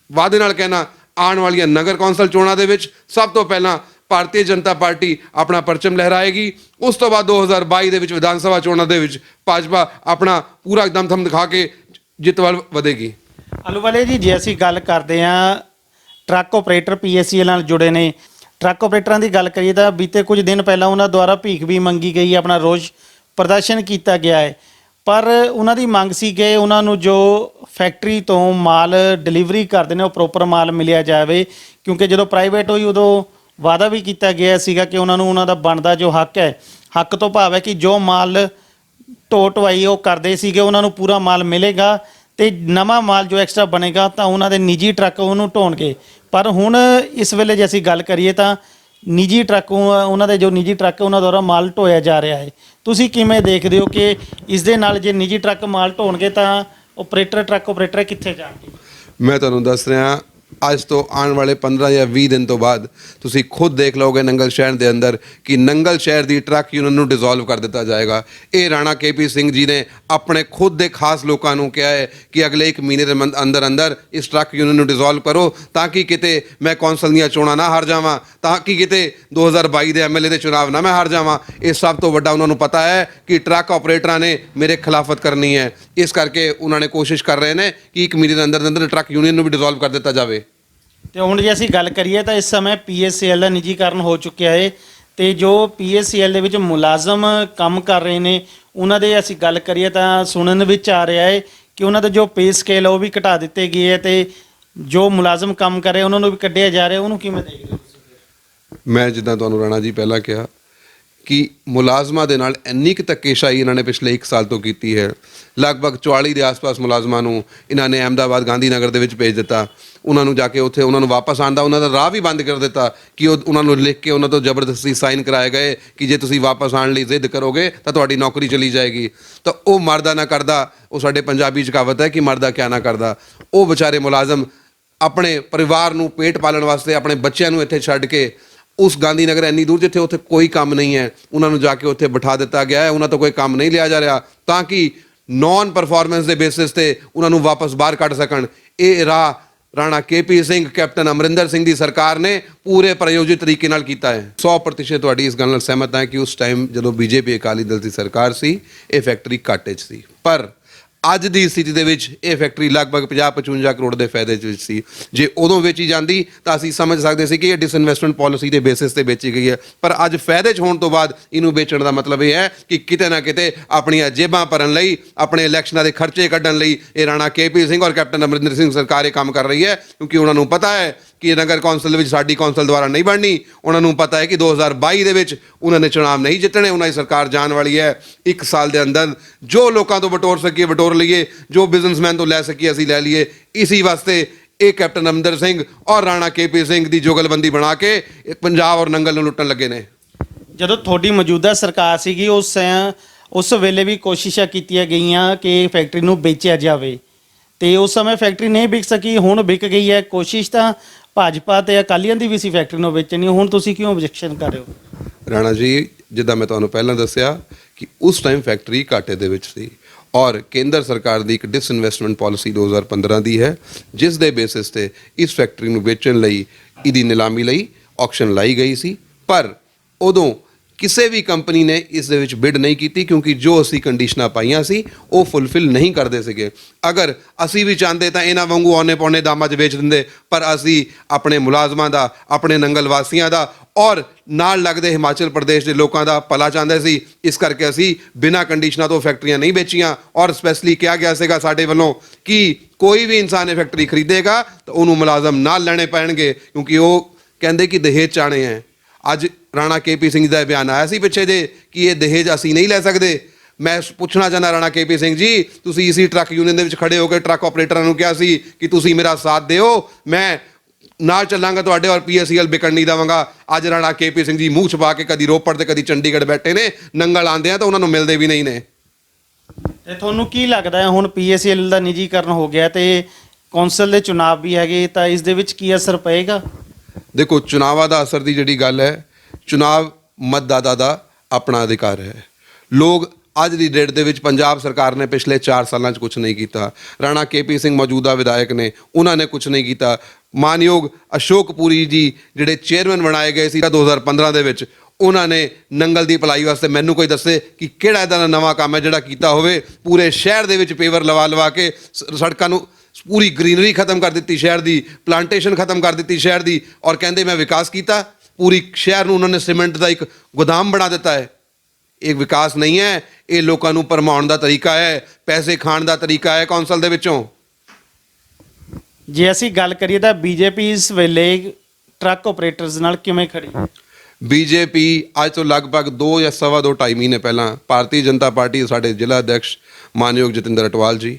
ਵਾਅਦੇ ਨਾਲ ਕਹਿਣਾ, ਆਉਣ ਵਾਲੀਆਂ ਨਗਰ ਕੌਂਸਲ ਚੋਣਾਂ ਦੇ ਵਿੱਚ ਸਭ ਤੋਂ ਪਹਿਲਾਂ ਭਾਰਤੀ ਜਨਤਾ ਪਾਰਟੀ ਆਪਣਾ ਪਰਚਮ ਲਹਿਰਾਏਗੀ, ਉਸ ਤੋਂ ਬਾਅਦ 2022 ਦੇ ਵਿੱਚ ਵਿਧਾਨ ਸਭਾ ਚੋਣਾਂ ਦੇ ਵਿੱਚ ਭਾਜਪਾ ਆਪਣਾ ਪੂਰਾ ਦਮਥਮ ਦਿਖਾ ਕੇ ਜਿੱਤ ਵੱਲ ਵਧੇਗੀ। ਆਲੂਵਾਲੇ ਜੀ, ਜੇ ਅਸੀਂ ਗੱਲ ਕਰਦੇ ਹਾਂ ਟਰੱਕ ਆਪਰੇਟਰ PSCL ਨਾਲ ਜੁੜੇ ਨੇ, ਟਰੱਕ ਆਪਰੇਟਰਾਂ ਦੀ ਗੱਲ ਕਰੀਏ ਤਾਂ ਬੀਤੇ ਕੁਝ ਦਿਨ ਪਹਿਲਾਂ ਉਹਨਾਂ ਦੁਆਰਾ ਭੀਖ ਵੀ ਮੰਗੀ ਗਈ, ਆਪਣਾ ਰੋਸ ਪ੍ਰਦਰਸ਼ਨ ਕੀਤਾ ਗਿਆ ਹੈ, ਪਰ ਉਹਨਾਂ ਦੀ ਮੰਗ ਸੀ ਕਿ ਉਹਨਾਂ ਨੂੰ ਜੋ ਫੈਕਟਰੀ ਤੋਂ ਮਾਲ ਡਿਲੀਵਰੀ ਕਰਦੇ ਨੇ ਉਹ ਪ੍ਰੋਪਰ ਮਾਲ ਮਿਲਿਆ ਜਾਵੇ, ਕਿਉਂਕਿ ਜਦੋਂ ਪ੍ਰਾਈਵੇਟ ਹੋਈ ਉਦੋਂ ਵਾਅਦਾ ਵੀ ਕੀਤਾ ਗਿਆ ਸੀਗਾ ਕਿ ਉਹਨਾਂ ਨੂੰ ਉਹਨਾਂ ਦਾ ਬਣਦਾ ਜੋ ਹੱਕ ਹੈ, ਹੱਕ ਤੋਂ ਭਾਵ ਹੈ ਕਿ ਜੋ ਮਾਲ ਢੋਟਵਾਈ ਉਹ ਕਰਦੇ ਸੀਗੇ ਉਹਨਾਂ ਨੂੰ ਪੂਰਾ ਮਾਲ ਮਿਲੇਗਾ ਤੇ ਨਵਾਂ ਮਾਲ ਜੋ ਐਕਸਟਰਾ ਬਣੇਗਾ ਤਾਂ ਉਹਨਾਂ ਦੇ ਨਿੱਜੀ ਟਰੱਕ ਉਹਨੂੰ ਢੋਣਗੇ। ਪਰ ਹੁਣ ਇਸ ਵੇਲੇ ਜੇ ਅਸੀਂ ਗੱਲ ਕਰੀਏ ਤਾਂ ਨਿੱਜੀ ਟਰੱਕ ਉਹਨਾਂ ਦੇ ਜੋ ਨਿੱਜੀ ਟਰੱਕ ਉਹਨਾਂ ਦੁਆਰਾ ਮਾਲ ਢੋਇਆ ਜਾ ਰਿਹਾ ਹੈ। ਤੁਸੀਂ ਕਿਵੇਂ ਦੇਖਦੇ ਹੋ ਕਿ ਇਸ ਦੇ ਨਾਲ ਜੇ ਨਿੱਜੀ ਟਰੱਕ ਮਾਲ ਢੋਣਗੇ ਤਾਂ ਟਰੱਕ ਆਪਰੇਟਰ ਕਿੱਥੇ ਜਾਣਗੇ? ਮੈਂ ਤੁਹਾਨੂੰ ਦੱਸ ਰਿਹਾ, ਅੱਜ ਤੋਂ ਆਉਣ ਵਾਲੇ 15 ਜਾਂ 20 ਦਿਨ ਤੋਂ ਬਾਅਦ ਤੁਸੀਂ ਖੁਦ ਦੇਖ ਲਓਗੇ ਨੰਗਲ ਸ਼ਹਿਰ ਦੇ ਅੰਦਰ ਕਿ ਨੰਗਲ ਸ਼ਹਿਰ ਦੀ ਟਰੱਕ ਯੂਨੀਅਨ ਨੂੰ ਡਿਸੋਲਵ ਕਰ ਦਿੱਤਾ ਜਾਏਗਾ। ਇਹ ਰਾਣਾ KP ਸਿੰਘ ਜੀ ਨੇ ਆਪਣੇ ਖੁਦ ਦੇ ਖਾਸ ਲੋਕਾਂ ਨੂੰ ਕਿਹਾ ਹੈ ਕਿ ਅਗਲੇ 1 ਮਹੀਨੇ ਦੇ ਅੰਦਰ ਇਸ ਟਰੱਕ ਯੂਨੀਅਨ ਨੂੰ ਡਿਸੋਲਵ ਕਰੋ, ਤਾਂ ਕਿ ਕਿਤੇ ਮੈਂ ਕੌਂਸਲ ਦੀਆਂ ਚੋਣਾਂ ਨਾ ਹਾਰ ਜਾਵਾਂ, ਤਾਂ ਕਿ ਕਿਤੇ 2022 ਦੇ MLA ਦੇ ਚੁਣਾਵ ਨਾ ਮੈਂ ਹਾਰ ਜਾਵਾਂ। ਇਹ ਸਭ ਤੋਂ ਵੱਡਾ ਉਹਨਾਂ ਨੂੰ ਪਤਾ ਹੈ ਕਿ ਟਰੱਕ ਆਪਰੇਟਰਾਂ ਨੇ ਮੇਰੇ ਖਿਲਾਫਤ ਕਰਨੀ ਹੈ, ਇਸ ਕਰਕੇ ਉਹਨਾਂ ਨੇ ਕੋਸ਼ਿਸ਼ ਕਰ ਰਹੇ ਨੇ ਕਿ 1 ਮਹੀਨੇ ਦੇ ਅੰਦਰ ਟਰੱਕ ਯੂਨੀਅਨ ਨੂੰ ਵੀ ਡਿਸੋਲਵ ਕਰ ਦਿੱਤਾ ਜਾਵੇ। ਤੇ ਹੁਣ ਜੇ ਅਸੀਂ ਗੱਲ ਕਰੀਏ ਤਾਂ ਇਸ ਸਮੇਂ PSCL ਦਾ ਨਿੱਜੀਕਰਨ ਹੋ ਚੁੱਕਿਆ ਹੈ ਤੇ ਜੋ PSCL ਦੇ ਵਿੱਚ ਮੁਲਾਜ਼ਮ ਕੰਮ ਕਰ ਰਹੇ ਨੇ ਉਹਨਾਂ ਦੇ ਅਸੀਂ ਗੱਲ ਕਰੀਏ ਤਾਂ ਸੁਣਨ ਵਿੱਚ ਆ ਰਿਹਾ ਹੈ ਕਿ ਉਹਨਾਂ ਦਾ ਜੋ ਪੇ ਸਕੇਲ ਉਹ ਵੀ ਘਟਾ ਦਿੱਤੇ ਗਏ ਹੈ ਤੇ ਜੋ ਮੁਲਾਜ਼ਮ ਕੰਮ ਕਰ ਰਹੇ ਉਹਨਾਂ ਨੂੰ ਵੀ ਕੱਢਿਆ ਜਾ ਰਿਹਾ। ਉਹਨੂੰ ਕਿਵੇਂ ਦੇਖਦੇ ਹੋ? ਮੈਂ ਜਿੱਦਾਂ ਤੁਹਾਨੂੰ ਰਾਣਾ ਜੀ ਪਹਿਲਾਂ ਕਿਹਾ ਕਿ ਮੁਲਾਜ਼ਮਾਂ ਦੇ ਨਾਲ ਇੰਨੀ ਕੁ ਧੱਕੇਸ਼ਾਹੀ ਇਹਨਾਂ ਨੇ ਪਿਛਲੇ 1 ਸਾਲ ਤੋਂ ਕੀਤੀ ਹੈ। ਲਗਭਗ 44 ਦੇ ਆਸ-ਪਾਸ ਮੁਲਾਜ਼ਮਾਂ ਨੂੰ ਇਹਨਾਂ ਨੇ ਅਹਿਮਦਾਬਾਦ ਗਾਂਧੀ ਨਗਰ ਦੇ ਵਿੱਚ ਭੇਜ ਦਿੱਤਾ। ਉਹਨਾਂ ਨੂੰ ਜਾ ਕੇ ਉੱਥੇ ਉਹਨਾਂ ਨੂੰ ਵਾਪਸ ਆਉਣ ਦਾ ਉਹਨਾਂ ਦਾ ਰਾਹ ਵੀ ਬੰਦ ਕਰ ਦਿੱਤਾ ਕਿ ਉਹਨਾਂ ਨੂੰ ਲਿਖ ਕੇ ਉਹਨਾਂ ਤੋਂ ਜ਼ਬਰਦਸਤੀ ਸਾਈਨ ਕਰਾਏ ਗਏ ਕਿ ਜੇ ਤੁਸੀਂ ਵਾਪਸ ਆਉਣ ਲਈ ਜ਼ਿੱਦ ਕਰੋਗੇ ਤਾਂ ਤੁਹਾਡੀ ਨੌਕਰੀ ਚਲੀ ਜਾਏਗੀ। ਤਾਂ ਉਹ ਮਰਦਾ ਨਾ ਕਰਦਾ, ਉਹ ਸਾਡੇ ਪੰਜਾਬੀ 'ਚ ਕਹਾਵਤ ਹੈ ਕਿ ਮਰਦਾ ਕਿਆ ਨਾ ਕਰਦਾ। ਉਹ ਵਿਚਾਰੇ ਮੁਲਾਜ਼ਮ ਆਪਣੇ ਪਰਿਵਾਰ ਨੂੰ ਪੇਟ ਪਾਲਣ ਵਾਸਤੇ ਆਪਣੇ ਬੱਚਿਆਂ ਨੂੰ ਇੱਥੇ ਛੱਡ ਕੇ ਉਸ ਗਾਂਧੀ ਨਗਰ ਇੰਨੀ ਦੂਰ ਜਿੱਥੇ ਉੱਥੇ ਕੋਈ ਕੰਮ ਨਹੀਂ ਹੈ, ਉਹਨਾਂ ਨੂੰ ਜਾ ਕੇ ਉੱਥੇ ਬਿਠਾ ਦਿੱਤਾ ਗਿਆ ਹੈ। ਉਹਨਾਂ ਤੋਂ ਕੋਈ ਕੰਮ ਨਹੀਂ ਲਿਆ ਜਾ ਰਿਹਾ ਤਾਂ ਕਿ ਨੌਨ ਪਰਫਾਰਮੈਂਸ ਦੇ ਬੇਸਿਸ ਤੇ ਉਹਨਾਂ ਨੂੰ ਵਾਪਸ ਬਾਹਰ ਕੱਢ ਸਕਣ। ਇਹ ਰਾਹ ਰਾਣਾ KP ਸਿੰਘ, ਕੈਪਟਨ ਅਮਰਿੰਦਰ ਸਿੰਘ ਦੀ ਸਰਕਾਰ ਨੇ ਪੂਰੇ ਪ੍ਰਯੋਜਿਤ ਤਰੀਕੇ ਨਾਲ ਕੀਤਾ ਹੈ। 100% ਤੁਹਾਡੀ ਇਸ ਗੱਲ ਨਾਲ ਸਹਿਮਤ ਹਾਂ ਕਿ ਉਸ ਟਾਈਮ ਜਦੋਂ BJP ਅਕਾਲੀ ਦਲ ਦੀ ਸਰਕਾਰ ਸੀ ਇਹ ਫੈਕਟਰੀ ਘਾਟੇ 'ਚ ਸੀ, ਪਰ ਅੱਜ ਦੀ ਸਥਿਤੀ ਦੇ ਵਿੱਚ ਇਹ ਫੈਕਟਰੀ ਲਗਭਗ 50-55 ਕਰੋੜ ਦੇ ਫਾਇਦੇ ਵਿੱਚ ਸੀ। ਜੇ ਉਦੋਂ ਵੇਚੀ ਜਾਂਦੀ ਤਾਂ ਅਸੀਂ ਸਮਝ ਸਕਦੇ ਸੀ ਕਿ ਇਹ ਡਿਸਇਨਵੈਸਟਮੈਂਟ ਪਾਲਿਸੀ ਦੇ ਬੇਸਿਸ ਤੇ ਵੇਚੀ ਗਈ ਹੈ, ਪਰ ਅੱਜ ਫਾਇਦੇ 'ਚ ਹੋਣ ਤੋਂ ਬਾਅਦ ਇਹਨੂੰ ਵੇਚਣ ਦਾ ਮਤਲਬ ਇਹ ਹੈ ਕਿ ਕਿਤੇ ਨਾ ਕਿਤੇ ਆਪਣੀਆਂ ਜੇਬਾਂ ਭਰਨ ਲਈ, ਆਪਣੇ ਇਲੈਕਸ਼ਨਾਂ ਦੇ ਖਰਚੇ ਕੱਢਣ ਲਈ ਇਹ ਰਾਣਾ KP ਸਿੰਘ ਔਰ ਕੈਪਟਨ ਅਮਰਿੰਦਰ ਸਿੰਘ ਸਰਕਾਰ ਇਹ ਕੰਮ ਕਰ ਰਹੀ ਹੈ, ਕਿਉਂਕਿ ਉਹਨਾਂ ਨੂੰ ਪਤਾ ਹੈ ਕਿ ਨਗਰ ਕੌਂਸਲ ਵਿੱਚ ਸਾਡੀ ਕੌਂਸਲ ਦੁਆਰਾ ਨਹੀਂ ਬਣਨੀ। ਉਹਨਾਂ ਨੂੰ ਪਤਾ ਹੈ ਕਿ 2022 ਦੇ ਵਿੱਚ ਉਹਨਾਂ ਨੇ ਚੁਣਾਵ ਨਹੀਂ ਜਿੱਤਣੇ। ਉਹਨਾਂ ਦੀ ਸਰਕਾਰ ਜਾਣ ਵਾਲੀ ਹੈ 1 ਸਾਲ ਦੇ ਅੰਦਰ ਜੋ ਲੋਕਾਂ ਤੋਂ ਬਟੋਰ ਸਕੀਏ ਬਟੋਰ ਲਈਏ, ਜੋ ਬਿਜ਼ਨਸਮੈਨ ਤੋਂ ਲੈ ਸਕੀਏ ਅਸੀਂ ਲੈ ਲਈਏ। ਇਸੀ ਵਾਸਤੇ ਇਹ ਕੈਪਟਨ ਅਮਰਿੰਦਰ ਸਿੰਘ ਔਰ ਰਾਣਾ KP ਸਿੰਘ ਦੀ ਜੁਗਲਬੰਦੀ ਬਣਾ ਕੇ ਪੰਜਾਬ ਔਰ ਨੰਗਲ ਨੂੰ ਲੁੱਟਣ ਲੱਗੇ ਨੇ। ਜਦੋਂ ਤੁਹਾਡੀ ਮੌਜੂਦਾ ਸਰਕਾਰ ਸੀਗੀ ਉਸ ਵੇਲੇ ਵੀ ਕੋਸ਼ਿਸ਼ਾਂ ਕੀਤੀਆਂ ਗਈਆਂ ਕਿ ਫੈਕਟਰੀ ਨੂੰ ਵੇਚਿਆ ਜਾਵੇ ਤੇ ਉਸ ਸਮੇਂ ਫੈਕਟਰੀ ਨਹੀਂ ਵਿਕ ਸਕੀ, ਹੁਣ ਵਿਕ ਗਈ ਹੈ। ਕੋਸ਼ਿਸ਼ ਤਾਂ ਭਾਜਪਾ ਤੇ ਅਕਾਲੀਆਂ ਦੀ ਵੀ ਸੀ ਫੈਕਟਰੀ ਨੂੰ ਵੇਚਣੀ, ਹੁਣ ਤੁਸੀਂ ਕਿਉਂ ਆਬਜੈਕਸ਼ਨ ਕਰ ਰਹੇ ਹੋ? ਰਾਣਾ ਜੀ, ਜਿੱਦਾਂ ਮੈਂ ਤੁਹਾਨੂੰ ਪਹਿਲਾਂ ਦੱਸਿਆ ਕਿ ਉਸ ਟਾਈਮ ਫੈਕਟਰੀ ਘਾਟੇ ਦੇ ਵਿੱਚ ਸੀ ਔਰ ਕੇਂਦਰ ਸਰਕਾਰ ਦੀ ਇੱਕ ਡਿਸਇਨਵੈਸਟਮੈਂਟ ਪਾਲਿਸੀ 2015 ਦੀ ਹੈ, ਜਿਸ ਦੇ ਬੇਸਿਸ ਤੇ ਇਸ ਫੈਕਟਰੀ ਨੂੰ ਵੇਚਣ ਲਈ ਇਹਦੀ ਨਿਲਾਮੀ ਲਈ ਆਕਸ਼ਨ ਲਾਈ ਗਈ ਸੀ। ਪਰ ਉਦੋਂ ਕਿਸੇ ਵੀ ਕੰਪਨੀ ਨੇ ਇਸ ਦੇ ਵਿੱਚ ਬਿਡ ਨਹੀਂ ਕੀਤੀ, ਕਿਉਂਕਿ ਜੋ ਅਸੀਂ ਕੰਡੀਸ਼ਨਾਂ ਪਾਈਆਂ ਸੀ ਉਹ ਫੁੱਲਫਿਲ ਨਹੀਂ ਕਰਦੇ ਸੀਗੇ। ਅਗਰ ਅਸੀਂ ਵੀ ਚਾਹੁੰਦੇ ਤਾਂ ਇਹਨਾਂ ਵਾਂਗੂ ਔਨੇ ਪੌਣੇ ਦਾਮਾਂ 'ਚ ਵੇਚ ਦਿੰਦੇ, ਪਰ ਅਸੀਂ ਆਪਣੇ ਮੁਲਾਜ਼ਮਾਂ ਦਾ, ਆਪਣੇ ਨੰਗਲ ਵਾਸੀਆਂ ਦਾ ਔਰ ਨਾਲ ਲੱਗਦੇ ਹਿਮਾਚਲ ਪ੍ਰਦੇਸ਼ ਦੇ ਲੋਕਾਂ ਦਾ ਭਲਾ ਚਾਹੁੰਦੇ ਸੀ। ਇਸ ਕਰਕੇ ਅਸੀਂ ਬਿਨਾਂ ਕੰਡੀਸ਼ਨਾਂ ਤੋਂ ਫੈਕਟਰੀਆਂ ਨਹੀਂ ਵੇਚੀਆਂ ਔਰ ਸਪੈਸ਼ਲੀ ਕਿਹਾ ਗਿਆ ਸੀਗਾ ਸਾਡੇ ਵੱਲੋਂ ਕਿ ਕੋਈ ਵੀ ਇਨਸਾਨ ਇਹ ਫੈਕਟਰੀ ਖਰੀਦੇਗਾ ਤਾਂ ਉਹਨੂੰ ਮੁਲਾਜ਼ਮ ਨਾਲ ਲੈਣੇ ਪੈਣਗੇ, ਕਿਉਂਕਿ ਉਹ ਕਹਿੰਦੇ ਕਿ ਦਹੇਜ ਚਾਣੇ ਹੈ। ਅੱਜ ਰਾਣਾ KP ਸਿੰਘ ਦਾ ਬਿਆਨ ਆਇਆ ਸੀ ਪਿੱਛੇ ਜੇ ਕਿ ਇਹ ਦਹੇਜ ਅਸੀਂ ਨਹੀਂ ਲੈ ਸਕਦੇ। ਮੈਂ ਪੁੱਛਣਾ ਚਾਹੁੰਦਾ ਰਾਣਾ KP ਸਿੰਘ ਜੀ, ਤੁਸੀਂ ਇਸੀ ਟਰੱਕ ਯੂਨੀਅਨ ਦੇ ਵਿੱਚ ਖੜੇ ਹੋ ਕੇ ਟਰੱਕ ਆਪਰੇਟਰਾਂ ਨੂੰ ਕਿਹਾ ਸੀ ਕਿ ਤੁਸੀਂ ਮੇਰਾ ਸਾਥ ਦਿਓ, ਮੈਂ ਨਾਲ ਚੱਲਾਂਗਾ ਤੁਹਾਡੇ ਔਰ PSEL ਵਿਕਣ ਨਹੀਂ ਦੇਵਾਂਗਾ। ਅੱਜ ਰਾਣਾ KP ਸਿੰਘ ਜੀ ਮੂੰਹ ਛੁਪਾ ਕੇ ਕਦੀ ਰੋਪੜ ਤੇ ਕਦੀ ਚੰਡੀਗੜ੍ਹ ਬੈਠੇ ਨੇ, ਨੰਗਲ ਆਉਂਦੇ ਆ ਤਾਂ ਉਹਨਾਂ ਨੂੰ ਮਿਲਦੇ ਵੀ ਨਹੀਂ ਨੇ। ਤੇ ਤੁਹਾਨੂੰ ਕੀ ਲੱਗਦਾ ਹੈ ਹੁਣ PSEL ਦਾ ਨਿੱਜੀਕਰਨ ਹੋ ਗਿਆ ਤੇ ਕੌਂਸਲ ਦੇ ਚੁਣਾਵ ਵੀ ਹੈਗੇ, ਤਾਂ ਇਸ ਦੇ ਵਿੱਚ ਕੀ ਅਸਰ ਪਏਗਾ? ਦੇਖੋ, ਚੁਣਾਵਾਂ ਦਾ ਅਸਰ ਦੀ ਜਿਹੜੀ ਗੱਲ ਹੈ, ਚੁਣਾਵ ਮਤਦਾਤਾ ਦਾ ਆਪਣਾ ਅਧਿਕਾਰ ਹੈ। ਲੋਕ ਅੱਜ ਦੀ ਡੇਟ ਦੇ ਵਿੱਚ ਪੰਜਾਬ ਸਰਕਾਰ ਨੇ ਪਿਛਲੇ 4 ਸਾਲਾਂ 'ਚ ਕੁਝ ਨਹੀਂ ਕੀਤਾ। ਰਾਣਾ KP ਸਿੰਘ ਮੌਜੂਦਾ ਵਿਧਾਇਕ ਨੇ, ਉਹਨਾਂ ਨੇ ਕੁਝ ਨਹੀਂ ਕੀਤਾ। ਮਾਨਯੋਗ ਅਸ਼ੋਕ ਪੁਰੀ ਜੀ ਜਿਹੜੇ ਚੇਅਰਮੈਨ ਬਣਾਏ ਗਏ ਸੀ 2015 ਦੇ ਵਿੱਚ, ਉਹਨਾਂ ਨੇ ਨੰਗਲ ਦੀ ਭਲਾਈ ਵਾਸਤੇ ਮੈਨੂੰ ਕੋਈ ਦੱਸੇ ਕਿ ਕਿਹੜਾ ਇੱਦਾਂ ਦਾ ਨਵਾਂ ਕੰਮ ਹੈ ਜਿਹੜਾ ਕੀਤਾ ਹੋਵੇ। ਪੂਰੇ ਸ਼ਹਿਰ ਦੇ ਵਿੱਚ ਪੇਵਰ ਲਵਾ ਕੇ ਸੜਕਾਂ ਨੂੰ ਪੂਰੀ ਗ੍ਰੀਨਰੀ ਖਤਮ ਕਰ ਦਿੱਤੀ, ਸ਼ਹਿਰ ਦੀ ਪਲਾਂਟੇਸ਼ਨ ਖਤਮ ਕਰ ਦਿੱਤੀ ਸ਼ਹਿਰ ਦੀ, ਔਰ ਕਹਿੰਦੇ ਮੈਂ ਵਿਕਾਸ ਕੀਤਾ। ਪੂਰੀ ਸ਼ਹਿਰ ਨੂੰ ਉਹਨਾਂ ਨੇ ਸੀਮੈਂਟ ਦਾ ਇੱਕ ਗੋਦਾਮ ਬਣਾ ਦਿੱਤਾ ਹੈ। ਇਹ ਵਿਕਾਸ ਨਹੀਂ ਹੈ, ਇਹ ਲੋਕਾਂ ਨੂੰ ਭਰਮਾਉਣ ਦਾ ਤਰੀਕਾ ਹੈ, ਪੈਸੇ ਖਾਣ ਦਾ ਤਰੀਕਾ ਹੈ ਕੌਂਸਲ ਦੇ ਵਿੱਚੋਂ। ਜੇ ਅਸੀਂ ਗੱਲ ਕਰੀਏ ਤਾਂ BJP ਇਸ ਵੇਲੇ ਟਰੱਕ ਆਪਰੇਟਰਸ ਨਾਲ ਕਿਵੇਂ ਖੜੀ? BJP ਅੱਜ ਤੋਂ ਲਗਭਗ 2 ਜਾਂ ਸਵਾ 2 2.5 ਮਹੀਨੇ ਪਹਿਲਾਂ ਭਾਰਤੀ ਜਨਤਾ ਪਾਰਟੀ ਸਾਡੇ ਜ਼ਿਲ੍ਹਾ ਅਧਿਕਸ਼ ਮਾਨਯੋਗ ਜਤਿੰਦਰ ਅਟਵਾਲ ਜੀ,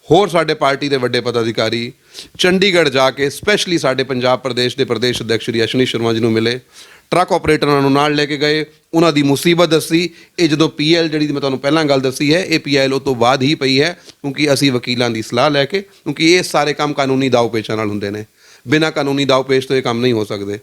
ਹੋਰ ਸਾਡੇ ਪਾਰਟੀ ਦੇ ਵੱਡੇ ਪਦਾਧਿਕਾਰੀ ਚੰਡੀਗੜ੍ਹ ਜਾ ਕੇ ਸਪੈਸ਼ਲੀ ਸਾਡੇ ਪੰਜਾਬ ਪ੍ਰਦੇਸ਼ ਦੇ ਪ੍ਰਦੇਸ਼ ਅਧਿਕਸ਼ ਸ਼੍ਰੀ ਅਸ਼ਵਨੀ ਸ਼ਰਮਾ ਜੀ ਨੂੰ ਮਿਲੇ, ਟਰੱਕ ਆਪਰੇਟਰਾਂ ਨੂੰ ਨਾਲ ਲੈ ਕੇ ਗਏ, ਉਹਨਾਂ ਦੀ ਮੁਸੀਬਤ ਦੱਸੀ। ਇਹ ਜਦੋਂ PL ਜਿਹੜੀ ਮੈਂ ਤੁਹਾਨੂੰ ਪਹਿਲਾਂ ਗੱਲ ਦੱਸੀ ਹੈ, ਇਹ PL ਉਹ ਤੋਂ ਬਾਅਦ ਹੀ ਪਈ ਹੈ, ਕਿਉਂਕਿ ਅਸੀਂ ਵਕੀਲਾਂ ਦੀ ਸਲਾਹ ਲੈ ਕੇ, ਕਿਉਂਕਿ ਇਹ ਸਾਰੇ ਕੰਮ ਕਾਨੂੰਨੀ ਦਾਅ ਪੇਚਾਂ ਨਾਲ ਹੁੰਦੇ ਨੇ, ਬਿਨਾਂ ਕਾਨੂੰਨੀ ਦਾਅ ਪੇਚ ਤੋਂ ਇਹ ਕੰਮ ਨਹੀਂ ਹੋ ਸਕਦੇ।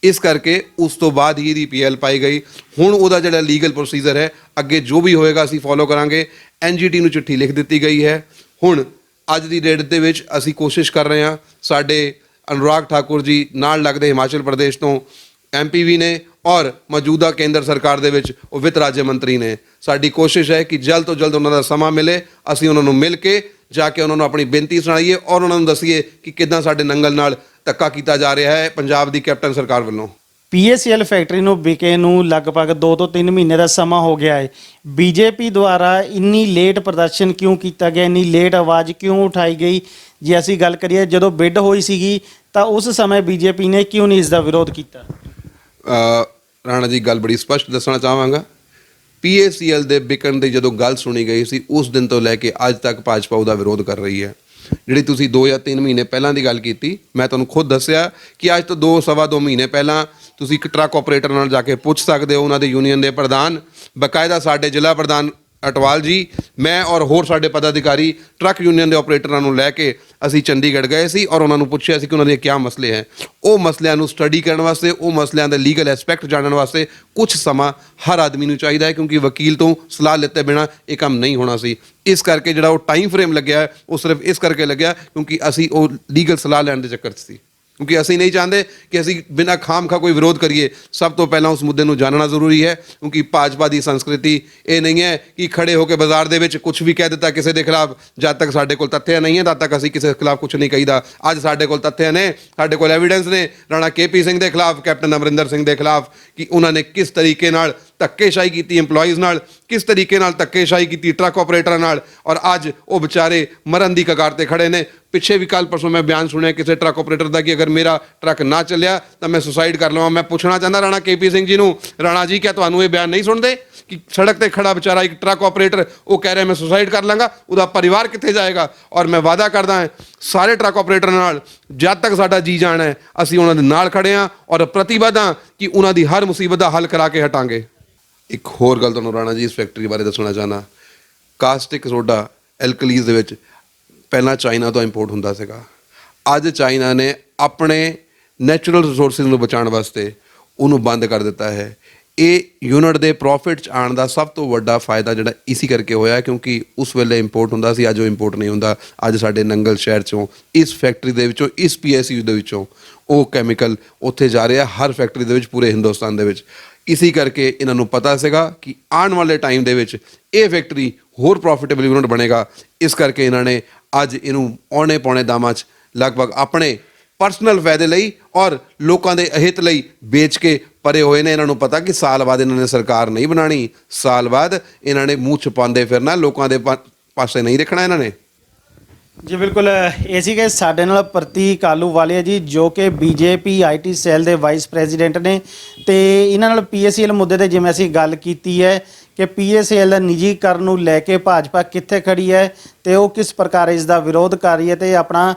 ਇਸ ਕਰਕੇ ਉਸ ਤੋਂ ਬਾਅਦ ਹੀ ਇਹਦੀ PL ਪਾਈ ਗਈ। ਹੁਣ ਉਹਦਾ ਜਿਹੜਾ ਲੀਗਲ ਪ੍ਰੋਸੀਜਰ ਹੈ, ਅੱਗੇ ਜੋ ਵੀ ਹੋਏਗਾ ਅਸੀਂ ਫੋਲੋ ਕਰਾਂਗੇ। NGT ਨੂੰ ਚਿੱਠੀ ਲਿਖ ਦਿੱਤੀ ਗਈ ਹੈ। ਹੁਣ ਅੱਜ ਦੀ ਡੇਟ ਦੇ ਵਿੱਚ ਅਸੀਂ ਕੋਸ਼ਿਸ਼ ਕਰ ਰਹੇ ਹਾਂ, ਸਾਡੇ ਅਨੁਰਾਗ ਠਾਕੁਰ ਜੀ ਨਾਲ ਲੱਗਦੇ ਹਿਮਾਚਲ ਪ੍ਰਦੇਸ਼ ਤੋਂ MP ਵੀ ਨੇ ਔਰ ਮੌਜੂਦਾ ਕੇਂਦਰ ਸਰਕਾਰ ਦੇ ਵਿੱਚ ਉਹ ਵਿੱਤ ਰਾਜ ਮੰਤਰੀ ਨੇ। ਸਾਡੀ ਕੋਸ਼ਿਸ਼ ਹੈ ਕਿ ਜਲਦ ਤੋਂ ਜਲਦ ਉਹਨਾਂ ਦਾ ਸਮਾਂ ਮਿਲੇ, ਅਸੀਂ ਉਹਨਾਂ ਨੂੰ ਮਿਲ ਕੇ ਜਾ ਕੇ ਉਹਨਾਂ ਨੂੰ ਆਪਣੀ ਬੇਨਤੀ ਸੁਣਾਈਏ ਔਰ ਉਹਨਾਂ ਨੂੰ ਦੱਸੀਏ ਕਿ ਕਿੱਦਾਂ ਸਾਡੇ ਨੰਗਲ ਨਾਲ ਧੱਕਾ ਕੀਤਾ ਜਾ ਰਿਹਾ ਹੈ ਪੰਜਾਬ ਦੀ ਕੈਪਟਨ ਸਰਕਾਰ ਵੱਲੋਂ। PSEL ਫੈਕਟਰੀ ਨੂੰ ਵਿਕੇ ਨੂੰ ਲਗਭਗ 2 ਤੋਂ 3 ਮਹੀਨੇ ਦਾ ਸਮਾਂ ਹੋ ਗਿਆ ਹੈ। BJP ਦੁਆਰਾ ਇੰਨੀ ਲੇਟ ਪ੍ਰਦਰਸ਼ਨ ਕਿਉਂ ਕੀਤਾ ਗਿਆ, ਇੰਨੀ ਲੇਟ ਆਵਾਜ਼ ਕਿਉਂ ਉਠਾਈ ਗਈ? ਜੇ ਅਸੀਂ ਗੱਲ ਕਰੀਏ ਜਦੋਂ ਬਿਡ ਹੋਈ ਸੀਗੀ ਤਾਂ ਉਸ ਸਮੇਂ BJP ਨੇ ਕਿਉਂ ਨਹੀਂ ਇਸ ਦਾ ਵਿਰੋਧ ਕੀਤਾ? ਰਾਣਾ ਜੀ, ਗੱਲ ਬੜੀ ਸਪਸ਼ਟ ਦੱਸਣਾ ਚਾਹਾਂਗਾ। PSEL ਦੇ ਵਿਕਣ ਦੀ ਜਦੋਂ ਗੱਲ ਸੁਣੀ ਗਈ ਸੀ, ਉਸ ਦਿਨ ਤੋਂ ਲੈ ਕੇ ਅੱਜ ਤੱਕ ਭਾਜਪਾ ਉਹਦਾ ਵਿਰੋਧ ਕਰ ਰਹੀ ਹੈ। ਜਿਹੜੀ ਤੁਸੀਂ 2 ਜਾਂ 3 ਮਹੀਨੇ ਪਹਿਲਾਂ ਦੀ ਗੱਲ ਕੀਤੀ, ਮੈਂ ਤੁਹਾਨੂੰ ਖੁਦ ਦੱਸਿਆ ਕਿ ਅੱਜ ਤੋਂ 2 ਸਵਾ 2 ਮਹੀਨੇ ਪਹਿਲਾਂ ਤੁਸੀਂ ਇੱਕ ਟਰੱਕ ਆਪਰੇਟਰ ਨਾਲ ਜਾ ਕੇ ਪੁੱਛ ਸਕਦੇ ਹੋ। ਉਹਨਾਂ ਦੇ ਯੂਨੀਅਨ ਦੇ ਪ੍ਰਧਾਨ, ਬਕਾਇਦਾ ਸਾਡੇ ਜ਼ਿਲ੍ਹਾ ਪ੍ਰਧਾਨ ਅਟਵਾਲ ਜੀ, ਮੈਂ ਔਰ ਹੋਰ ਸਾਡੇ ਪਦਾਧਿਕਾਰੀ ਟਰੱਕ ਯੂਨੀਅਨ ਦੇ ਆਪਰੇਟਰਾਂ ਨੂੰ ਲੈ ਕੇ ਅਸੀਂ ਚੰਡੀਗੜ੍ਹ ਗਏ ਸੀ ਔਰ ਉਹਨਾਂ ਨੂੰ ਪੁੱਛਿਆ ਸੀ ਕਿ ਉਹਨਾਂ ਦੇ ਕੀ ਮਸਲੇ ਹੈ। ਉਹ ਮਸਲਿਆਂ ਨੂੰ ਸਟੱਡੀ ਕਰਨ ਵਾਸਤੇ, ਉਹ ਮਸਲਿਆਂ ਦੇ ਲੀਗਲ ਐਸਪੈਕਟ ਜਾਣਨ ਵਾਸਤੇ ਕੁਝ ਸਮਾਂ ਹਰ ਆਦਮੀ ਨੂੰ ਚਾਹੀਦਾ ਹੈ, ਕਿਉਂਕਿ ਵਕੀਲ ਤੋਂ ਸਲਾਹ ਲਿੱਤੇ ਬਿਨਾਂ ਇਹ ਕੰਮ ਨਹੀਂ ਹੋਣਾ ਸੀ। ਇਸ ਕਰਕੇ ਜਿਹੜਾ ਉਹ ਟਾਈਮ ਫਰੇਮ ਲੱਗਿਆ, ਉਹ ਸਿਰਫ ਇਸ ਕਰਕੇ ਲੱਗਿਆ ਕਿਉਂਕਿ ਅਸੀਂ ਉਹ ਲੀਗਲ ਸਲਾਹ ਲੈਣ ਦੇ ਚੱਕਰ 'ਚ ਸੀ, ਕਿਉਂਕਿ ਅਸੀਂ ਨਹੀਂ ਚਾਹੁੰਦੇ ਕਿ ਅਸੀਂ ਬਿਨਾਂ ਖਾਮਖਾ ਕੋਈ ਵਿਰੋਧ ਕਰੀਏ। ਸਭ ਤੋਂ ਪਹਿਲਾਂ ਉਸ ਮੁੱਦੇ ਨੂੰ ਜਾਣਨਾ ਜ਼ਰੂਰੀ ਹੈ, ਕਿਉਂਕਿ ਭਾਜਪਾ ਦੀ ਸੰਸਕ੍ਰਿਤੀ ਇਹ ਨਹੀਂ ਹੈ ਕਿ ਖੜੇ ਹੋ ਕੇ ਬਾਜ਼ਾਰ ਦੇ ਵਿੱਚ ਕੁਝ ਵੀ ਕਹਿ ਦਿੱਤਾ ਕਿਸੇ ਦੇ ਖਿਲਾਫ। ਜਦ ਤੱਕ ਸਾਡੇ ਕੋਲ ਤੱਥ ਨਹੀਂ ਹੈ, ਤਦ ਤੱਕ ਅਸੀਂ ਕਿਸੇ ਖਿਲਾਫ ਕੁਝ ਨਹੀਂ ਕਹੀਦਾ। ਅੱਜ ਸਾਡੇ ਕੋਲ ਤੱਥ ਨੇ, ਸਾਡੇ ਕੋਲ ਐਵੀਡੈਂਸ ਨੇ ਰਾਣਾ KP ਸਿੰਘ ਦੇ ਖਿਲਾਫ, ਕੈਪਟਨ ਅਮਰਿੰਦਰ ਸਿੰਘ ਦੇ ਖਿਲਾਫ, ਕਿ ਉਹਨਾਂ ਨੇ ਕਿਸ ਤਰੀਕੇ ਨਾਲ ਧੱਕੇਸ਼ਾਹੀ ਕੀਤੀ EMPLOYEES ਨਾਲ, ਕਿਸ ਤਰੀਕੇ ਨਾਲ ਧੱਕੇਸ਼ਾਹੀ ਕੀਤੀ ਟਰੱਕ ਆਪਰੇਟਰਾਂ ਨਾਲ, ਔਰ ਅੱਜ ਉਹ ਵਿਚਾਰੇ ਮਰਨ ਦੀ ਕਗਾਰ ਤੇ ਖੜੇ ਨੇ। ਪਿੱਛੇ ਵੀ ਕੱਲ ਪਰਸੋਂ ਮੈਂ ਬਿਆਨ ਸੁਣਿਆ ਕਿਸੇ ਟਰੱਕ ਆਪਰੇਟਰ ਦਾ ਕਿ ਅਗਰ ਮੇਰਾ ਟਰੱਕ ਨਾ ਚੱਲਿਆ ਤਾਂ ਮੈਂ ਸੁਸਾਈਡ ਕਰ ਲਵਾਂ। ਮੈਂ ਪੁੱਛਣਾ ਚਾਹੁੰਦਾ ਰਾਣਾ KP ਸਿੰਘ ਜੀ ਨੂੰ, ਰਾਣਾ ਜੀ, ਕਿਆ ਤੁਹਾਨੂੰ ਇਹ ਬਿਆਨ ਨਹੀਂ ਸੁਣਦੇ ਕਿ ਸੜਕ ਤੇ ਖੜਾ ਵਿਚਾਰਾ ਇੱਕ ਟਰੱਕ ਆਪਰੇਟਰ ਉਹ ਕਹਿ ਰਿਹਾ ਮੈਂ ਸੁਸਾਈਡ ਕਰ ਲਾਂਗਾ, ਉਹਦਾ ਪਰਿਵਾਰ ਕਿੱਥੇ ਜਾਏਗਾ? ਔਰ ਮੈਂ ਵਾਅਦਾ ਕਰਦਾ ਹਾਂ ਸਾਰੇ ਟਰੱਕ ਆਪਰੇਟਰ ਨਾਲ, ਜਦ ਤੱਕ ਸਾਡਾ ਜੀ ਜਾਣਾ ਹੈ ਅਸੀਂ ਉਹਨਾਂ ਦੇ ਨਾਲ ਖੜੇ ਹਾਂ ਔਰ ਪ੍ਰਤੀਬੱਧ ਹਾਂ ਕਿ ਉਹਨਾਂ ਦੀ ਹਰ ਮੁਸੀਬਤ ਦਾ ਹੱਲ ਕਰਾ ਕੇ ਹਟਾਂਗੇ। ਇੱਕ ਹੋਰ ਗੱਲ ਤੁਹਾਨੂੰ ਰਾਣਾ ਜੀ ਇਸ ਫੈਕਟਰੀ ਬਾਰੇ ਦੱਸਣਾ ਚਾਹੁੰਦਾ। ਕਾਸਟਿਕ ਸੋਡਾ ਐਲਕਲੀਜ਼ ਦੇ ਵਿੱਚ ਪਹਿਲਾਂ ਚਾਈਨਾ ਤੋਂ ਇੰਪੋਰਟ ਹੁੰਦਾ ਸੀਗਾ। ਅੱਜ ਚਾਈਨਾ ਨੇ ਆਪਣੇ ਨੈਚੁਰਲ ਰਿਸੋਰਸਿਸ ਨੂੰ ਬਚਾਉਣ ਵਾਸਤੇ ਉਹਨੂੰ ਬੰਦ ਕਰ ਦਿੱਤਾ ਹੈ। ਇਹ ਯੂਨਿਟ ਦੇ ਪ੍ਰੋਫਿਟ 'ਚ ਆਉਣ ਦਾ ਸਭ ਤੋਂ ਵੱਡਾ ਫਾਇਦਾ ਜਿਹੜਾ ਇਸੀ ਕਰਕੇ ਹੋਇਆ, ਕਿਉਂਕਿ ਉਸ ਵੇਲੇ ਇੰਪੋਰਟ ਹੁੰਦਾ ਸੀ, ਅੱਜ ਉਹ ਇੰਪੋਰਟ ਨਹੀਂ ਹੁੰਦਾ। ਅੱਜ ਸਾਡੇ ਨੰਗਲ ਸ਼ਹਿਰ 'ਚੋਂ, ਇਸ ਫੈਕਟਰੀ ਦੇ ਵਿੱਚੋਂ, ਇਸ PSU ਦੇ ਵਿੱਚੋਂ ਉਹ ਕੈਮੀਕਲ ਉੱਥੇ ਜਾ ਰਿਹਾ, ਹਰ ਫੈਕਟਰੀ ਦੇ ਵਿੱਚ ਪੂਰੇ ਹਿੰਦੁਸਤਾਨ ਦੇ ਵਿੱਚ। ਇਸੀ ਕਰਕੇ ਇਹਨਾਂ ਨੂੰ ਪਤਾ ਸੀਗਾ ਕਿ ਆਉਣ ਵਾਲੇ ਟਾਈਮ ਦੇ ਵਿੱਚ ਇਹ ਫੈਕਟਰੀ ਹੋਰ ਪ੍ਰੋਫਿਟੇਬਲ ਯੂਨਿਟ ਬਣੇਗਾ। ਇਸ ਕਰਕੇ ਇਹਨਾਂ ਨੇ ਅੱਜ ਇਹਨੂੰ ਔਣੇ ਪੌਣੇ ਦਾਮਾਂ 'ਚ ਲਗਭਗ ਆਪਣੇ ਪਰਸਨਲ ਫਾਇਦੇ ਲਈ ਔਰ ਲੋਕਾਂ ਦੇ ਹਿੱਤ ਲਈ ਵੇਚ ਕੇ ਪਰੇ ਹੋਏ ਨੇ। ਇਹਨਾਂ ਨੂੰ ਪਤਾ ਕਿ ਸਾਲ ਬਾਅਦ ਇਹਨਾਂ ਨੇ ਸਰਕਾਰ ਨਹੀਂ ਬਣਾਣੀ, ਸਾਲ ਬਾਅਦ ਇਹਨਾਂ ਨੇ ਮੂੰਹ ਛੁਪਾਉਂਦੇ ਫਿਰਨਾ, ਲੋਕਾਂ ਦੇ ਪਾਸੇ ਨਹੀਂ ਰੱਖਣਾ ਇਹਨਾਂ ਨੇ। ਜੀ ਬਿਲਕੁਲ, ਇਹ ਸੀਗੇ ਸਾਡੇ ਨਾਲ ਪ੍ਰਤੀਕ ਆਲੂਵਾਲੀਆ ਜੀ, ਜੋ ਕਿ BJP IT ਸੈੱਲ ਦੇ ਵਾਈਸ ਪ੍ਰੈਜ਼ੀਡੈਂਟ ਨੇ। ਤੇ ਇਹਨਾਂ ਨਾਲ PACL ਮੁੱਦੇ ਤੇ ਜਿਵੇਂ ਅਸੀਂ ਗੱਲ ਕੀਤੀ ਹੈ ਕਿ PACL ਦਾ ਨਿੱਜੀਕਰਨ ਨੂੰ ਲੈ ਕੇ ਭਾਜਪਾ ਕਿੱਥੇ ਖੜੀ ਹੈ ਤੇ ਉਹ ਕਿਸ ਪ੍ਰਕਾਰ ਇਸ ਦਾ ਵਿਰੋਧ ਕਰ ਰਹੀ ਹੈ ਤੇ ਆਪਣਾ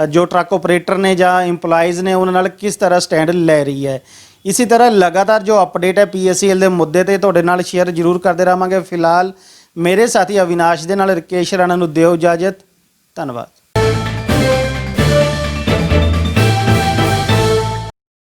ਜੋ ਟਰੱਕ ਆਪਰੇਟਰ ਨੇ ਜਾਂ EMPLOYEES ਨੇ ਉਹਨਾਂ ਨਾਲ ਕਿਸ ਤਰ੍ਹਾਂ ਸਟੈਂਡ ਲੈ ਰਹੀ ਹੈ। ਇसी तरह लगातार जो अपडेट है PACL के मुद्दे ते तुहाडे नाल शेयर जरूर करते रहांगे। फिलहाल मेरे साथी अविनाश दे नाल राकेश राणा नूं दिओ इजाजत। धन्नवाद।